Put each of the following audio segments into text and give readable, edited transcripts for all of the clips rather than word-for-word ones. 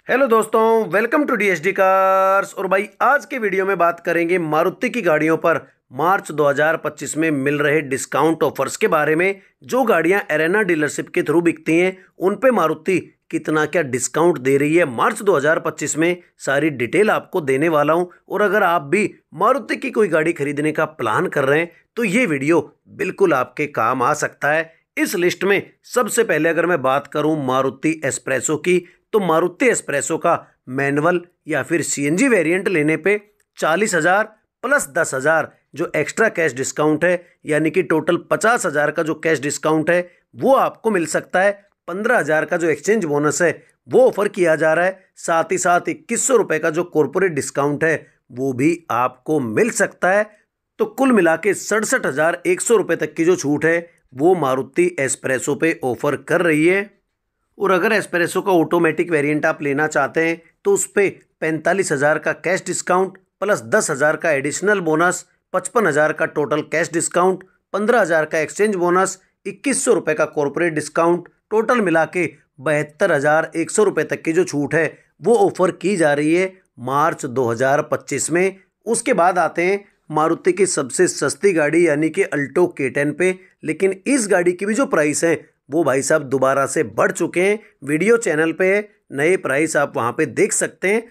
Hello दोस्तों, welcome to DSD cars. और भाई आज के वीडियो में बात करेंगे मारुति की गाड़ियों पर मार्च 2025 में मिल रहे डिस्काउंट ऑफर्स के बारे में। जो गाड़ियां एरेना डीलरशिप के थ्रू बिकती हैं उन पे मारुति कितना क्या डिस्काउंट दे रही है मार्च 2025 में, सारी डिटेल आपको देने वाला हूं। और अगर आप भी मारुति की कोई गाड़ी खरीदने का प्लान कर रहे हैं तो ये वीडियो बिल्कुल आपके काम आ सकता है। इस लिस्ट में सबसे पहले अगर मैं बात करूं मारुति एस्प्रेसो की, तो मारुति एस्प्रेसो का मैनुअल या फिर सीएनजी वेरिएंट लेने पे 40,000 प्लस 10,000 जो एक्स्ट्रा कैश डिस्काउंट है, यानी कि टोटल 50,000 का जो कैश डिस्काउंट है वो आपको मिल सकता है। 15,000 का जो एक्सचेंज बोनस है वो ऑफर किया जा रहा है। साथ ही साथ 2100 रुपये का जो कॉर्पोरेट डिस्काउंट है वो भी आपको मिल सकता है। तो कुल मिला के 67,100 रुपये तक की जो छूट है वो मारुति एस्प्रेसो पे ऑफर कर रही है। और अगर एस्प्रेसो का ऑटोमेटिक वेरिएंट आप लेना चाहते हैं तो उस पर 45,000 का कैश डिस्काउंट प्लस 10,000 का एडिशनल बोनस, 55,000 का टोटल कैश डिस्काउंट, 15,000 का एक्सचेंज बोनस, 2100 रुपये का कॉर्पोरेट डिस्काउंट, टोटल मिला के 72,100 रुपये तक की जो छूट है वो ऑफर की जा रही है मार्च 2025 में। उसके बाद आते हैं मारुति की सबसे सस्ती गाड़ी यानी कि अल्टो K10 पे। लेकिन इस गाड़ी की भी जो प्राइस है वो भाई साहब दोबारा से बढ़ चुके हैं। वीडियो चैनल पे नए प्राइस आप वहां पे देख सकते हैं।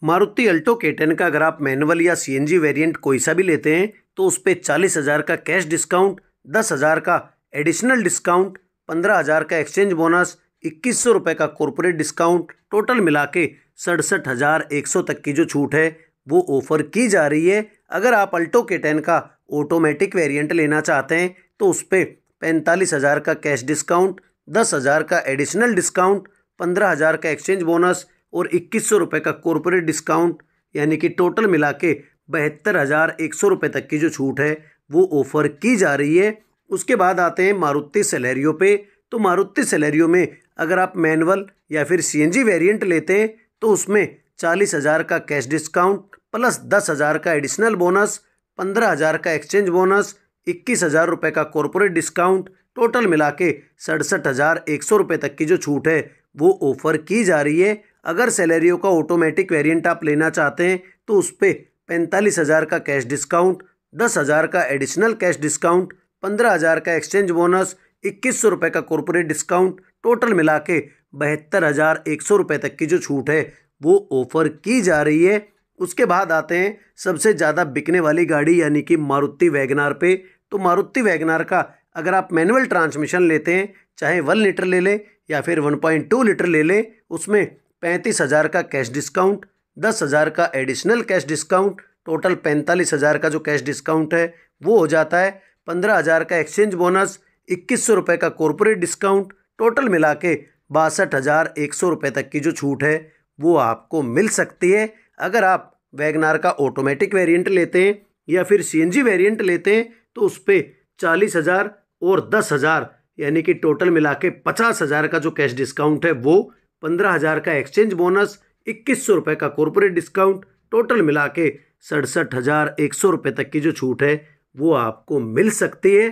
मारुति अल्टो K10 का अगर आप मैनुअल या सीएनजी वेरिएंट कोई सा भी लेते हैं तो उस पर 40,000 का कैश डिस्काउंट, 10,000 का एडिशनल डिस्काउंट, 15,000 का एक्सचेंज बोनस, 2100 रुपये का कॉर्पोरेट डिस्काउंट, टोटल मिला के 67,100 तक की जो छूट है वो ऑफर की जा रही है। अगर आप अल्टो K10 का ऑटोमेटिक वेरिएंट लेना चाहते हैं तो उस पर 45,000 का कैश डिस्काउंट, 10,000 का एडिशनल डिस्काउंट, 15,000 का एक्सचेंज बोनस और 2100 रुपये का कॉर्पोरेट डिस्काउंट, यानी कि टोटल मिला के 72,100 रुपये तक की जो छूट है वो ऑफर की जा रही है। उसके बाद आते हैं मारुति सेलेरियो पे। तो मारुति सेलेरियो में अगर आप मैनुअल या फिर सीएनजी वेरिएंट लेते हैं तो उसमें 40,000 का कैश डिस्काउंट प्लस 10,000 का एडिशनल बोनस, 15,000 का एक्सचेंज बोनस, 21,000 रुपये का कॉर्पोरेट डिस्काउंट, टोटल मिला के 67,100 रुपये तक की जो छूट है वो ऑफर की जा रही है। अगर सेलेरियो का ऑटोमेटिक वेरिएंट आप लेना चाहते हैं तो उस पर 45,000 का कैश डिस्काउंट, 10,000 का एडिशनल कैश डिस्काउंट, 15,000 का एक्सचेंज बोनस, 2100 रुपये का कॉर्पोरेट डिस्काउंट, टोटल मिला के 72,100 रुपये तक की जो छूट है वो ऑफर की जा रही है। उसके बाद आते हैं सबसे ज़्यादा बिकने वाली गाड़ी यानी कि मारुति वैगनार पे। तो मारुति वैगनार का अगर आप मैनुअल ट्रांसमिशन लेते हैं, चाहे 1 लीटर ले लें या फिर 1.2 लीटर ले लें, उसमें 35,000 का कैश डिस्काउंट, 10,000 का एडिशनल कैश डिस्काउंट, टोटल 45,000 का जो कैश डिस्काउंट है वो हो जाता है। 15,000 का एक्सचेंज बोनस, 2100 रुपये का कॉर्पोरेट डिस्काउंट, टोटल मिला के 62,100 रुपये तक की जो छूट है वो आपको मिल सकती है। अगर आप वैगनार का ऑटोमेटिक वेरिएंट लेते हैं या फिर सीएनजी वेरिएंट लेते हैं तो उस पर 40,000 और 10,000 यानी कि टोटल मिला के 50,000 का जो कैश डिस्काउंट है वो, 15,000 का एक्सचेंज बोनस, 2100 रुपये का कॉर्पोरेट डिस्काउंट, टोटल मिला के 67,100 रुपये तक की जो छूट है वो आपको मिल सकती है।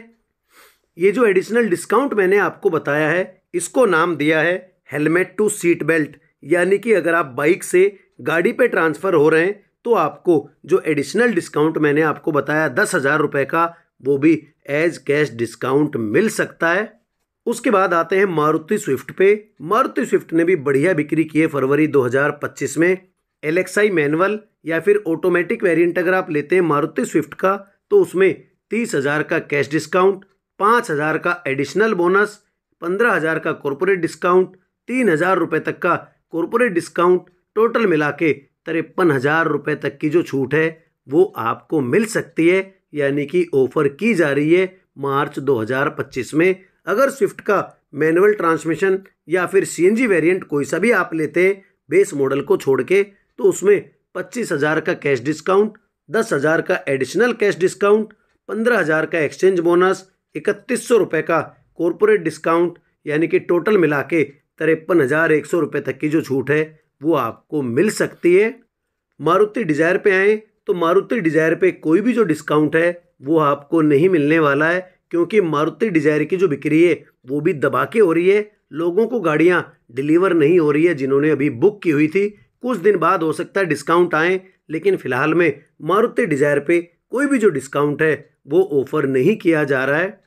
ये जो एडिशनल डिस्काउंट मैंने आपको बताया है इसको नाम दिया है हेलमेट टू सीट बेल्ट। यानी कि अगर आप बाइक से गाड़ी पे ट्रांसफ़र हो रहे हैं तो आपको जो एडिशनल डिस्काउंट मैंने आपको बताया 10,000 रुपये का, वो भी एज कैश डिस्काउंट मिल सकता है। उसके बाद आते हैं मारुति स्विफ्ट पे। मारुति स्विफ्ट ने भी बढ़िया बिक्री की है फरवरी 2025 में। LXi मैनुअल या फिर ऑटोमेटिक वेरिएंट अगर आप लेते हैं मारुति स्विफ्ट का तो उसमें 30,000 का कैश डिस्काउंट, 5,000 का एडिशनल बोनस, 15,000 का कॉर्पोरेट डिस्काउंट, 3,000 रुपये तक का कॉर्पोरेट डिस्काउंट, टोटल मिला के 53,000 रुपये तक की जो छूट है वो आपको मिल सकती है। यानी कि ऑफर की जा रही है मार्च 2025 में। अगर स्विफ्ट का मैनुअल ट्रांसमिशन या फिर सीएनजी वेरिएंट कोई सा भी आप लेते हैं बेस मॉडल को छोड़ के तो उसमें 25,000 का कैश डिस्काउंट, 10,000 का एडिशनल कैश डिस्काउंट, 15,000 का एक्सचेंज बोनस, 3100 रुपये का कॉर्पोरेट डिस्काउंट, यानी कि टोटल मिला के 53,100 रुपये तक की जो छूट है वो आपको मिल सकती है। मारुति डिजायर पे आए तो मारुति डिजायर पे कोई भी जो डिस्काउंट है वो आपको नहीं मिलने वाला है, क्योंकि मारुति डिजायर की जो बिक्री है वो भी दबा के हो रही है। लोगों को गाड़ियां डिलीवर नहीं हो रही है जिन्होंने अभी बुक की हुई थी। कुछ दिन बाद हो सकता है डिस्काउंट आए, लेकिन फिलहाल में मारुति डिजायर पे कोई भी जो डिस्काउंट है वो ऑफर नहीं किया जा रहा है।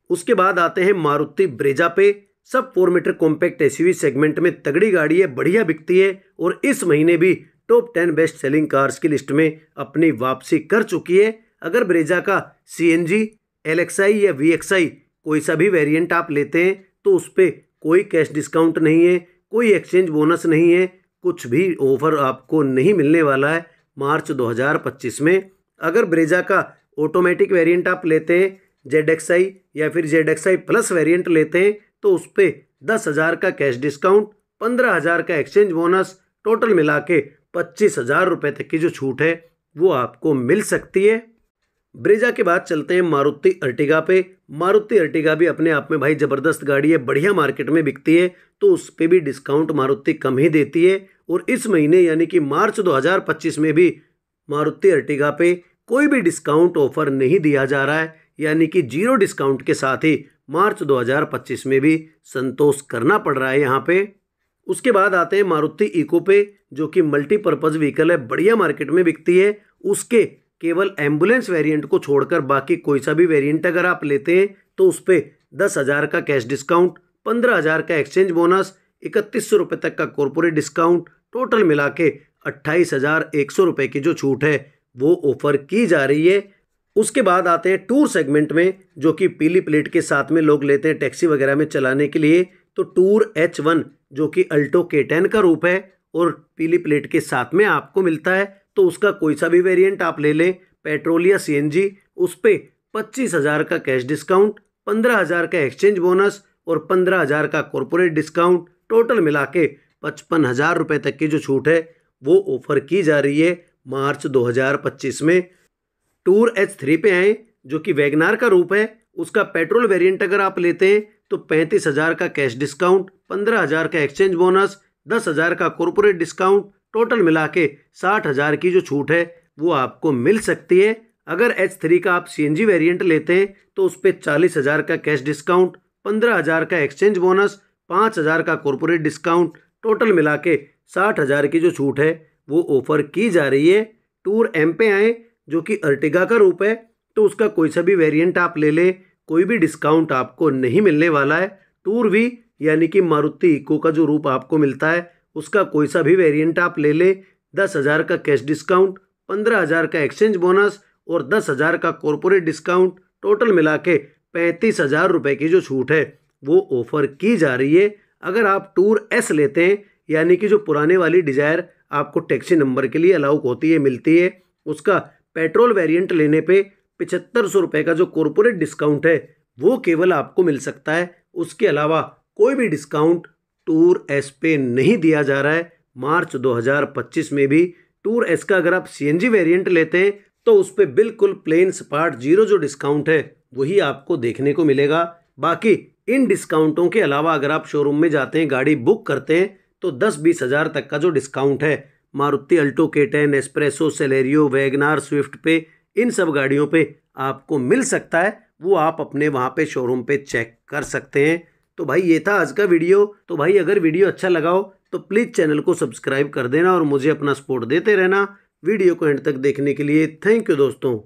उसके बाद आते हैं मारुति ब्रेजा पे। सब 4 मीटर कॉम्पैक्ट एसयूवी सेगमेंट में तगड़ी गाड़ी है, बढ़िया बिकती है और इस महीने भी टॉप 10 बेस्ट सेलिंग कार्स की लिस्ट में अपनी वापसी कर चुकी है। अगर ब्रेजा का सीएनजी, एलएक्सआई या वीएक्सआई कोई सा भी वेरिएंट आप लेते हैं तो उस पर कोई कैश डिस्काउंट नहीं है, कोई एक्सचेंज बोनस नहीं है, कुछ भी ऑफर आपको नहीं मिलने वाला है मार्च 2025 में। अगर ब्रेजा का ऑटोमेटिक वेरिएंट आप लेते हैं, ZXi या फिर ZXi प्लस वेरिएंट लेते हैं तो उस पर 10,000 का कैश डिस्काउंट, 15,000 का एक्सचेंज बोनस, टोटल मिला के 25,000 रुपये तक की जो छूट है वो आपको मिल सकती है। ब्रेजा के बाद चलते हैं मारुति अर्टिगा पे। मारुति अर्टिगा भी अपने आप में भाई ज़बरदस्त गाड़ी है, बढ़िया मार्केट में बिकती है, तो उस पर भी डिस्काउंट मारुति कम ही देती है। और इस महीने यानी कि मार्च 2025 में भी मारुति अर्टिगा पे कोई भी डिस्काउंट ऑफर नहीं दिया जा रहा है, यानी कि 0 डिस्काउंट के साथ ही मार्च 2025 में भी संतोष करना पड़ रहा है यहाँ पे। उसके बाद आते हैं मारुति इको पे, जो कि मल्टीपर्पज़ व्हीकल है, बढ़िया मार्केट में बिकती है। उसके केवल एम्बुलेंस वेरिएंट को छोड़कर बाकी कोई सा भी वेरिएंट अगर आप लेते हैं तो उस पर 10,000 का कैश डिस्काउंट, 15,000 का एक्सचेंज बोनस, 3100 रुपये तक का कॉर्पोरेट डिस्काउंट, टोटल मिला के 28,100 रुपये की जो छूट है वो ऑफर की जा रही है। उसके बाद आते हैं टूर सेगमेंट में, जो कि पीली प्लेट के साथ में लोग लेते हैं टैक्सी वगैरह में चलाने के लिए। तो टूर H1 जो कि अल्टो K10 का रूप है और पीली प्लेट के साथ में आपको मिलता है, तो उसका कोई सा भी वेरिएंट आप ले लें, पेट्रोल या सीएनजी, उस पर 25,000 का कैश डिस्काउंट, 15,000 का एक्सचेंज बोनस और 15,000 का कॉर्पोरेट डिस्काउंट, टोटल मिला के 55,000 रुपये तक की जो छूट है वो ऑफर की जा रही है मार्च 2025 में। टूर H3 पे आए, जो कि वैगनार का रूप है। उसका पेट्रोल वेरिएंट अगर आप लेते हैं तो 35,000 का कैश डिस्काउंट, 15,000 का एक्सचेंज बोनस, 10,000 का कॉर्पोरेट डिस्काउंट, टोटल मिला के 60,000 की जो छूट है वो आपको मिल सकती है। अगर H3 का आप सीएनजी वेरिएंट लेते हैं तो उस पर 40,000 का कैश डिस्काउंट, 15,000 का एक्सचेंज बोनस, 5,000 का कॉर्पोरेट डिस्काउंट, टोटल मिला के 60,000 की जो छूट है वो ऑफर की जा रही है। टूर M पे आए, जो कि अर्टिगा का रूप है, तो उसका कोई सा भी वेरिएंट आप ले लें, कोई भी डिस्काउंट आपको नहीं मिलने वाला है। टूर V यानी कि मारुति इको का जो रूप आपको मिलता है, उसका कोई सा भी वेरिएंट आप ले लें, 10,000 का कैश डिस्काउंट, 15,000 का एक्सचेंज बोनस और 10,000 का कॉर्पोरेट डिस्काउंट, टोटल मिला के 35,000 रुपये की जो छूट है वो ऑफर की जा रही है। अगर आप टूर S लेते हैं, यानी कि जो पुराने वाली डिजायर आपको टैक्सी नंबर के लिए अलाउ होती है, मिलती है, उसका पेट्रोल वेरिएंट लेने पे 7500 रुपये का जो कॉर्पोरेट डिस्काउंट है वो केवल आपको मिल सकता है। उसके अलावा कोई भी डिस्काउंट टूर S पे नहीं दिया जा रहा है मार्च 2025 में भी। टूर S का अगर आप सीएनजी वेरिएंट लेते हैं तो उस पर बिल्कुल प्लेन स्पार्ट 0 जो डिस्काउंट है वही आपको देखने को मिलेगा। बाकी इन डिस्काउंटों के अलावा अगर आप शोरूम में जाते हैं, गाड़ी बुक करते हैं, तो 10-20 हज़ार तक का जो डिस्काउंट है Maruti Alto K10, Espresso, Celerio, WagonR, Swift पे, इन सब गाड़ियों पे आपको मिल सकता है। वो आप अपने वहाँ पे शोरूम पे चेक कर सकते हैं। तो भाई ये था आज का वीडियो। तो भाई अगर वीडियो अच्छा लगा हो तो प्लीज़ चैनल को सब्सक्राइब कर देना और मुझे अपना सपोर्ट देते रहना। वीडियो को एंड तक देखने के लिए थैंक यू दोस्तों।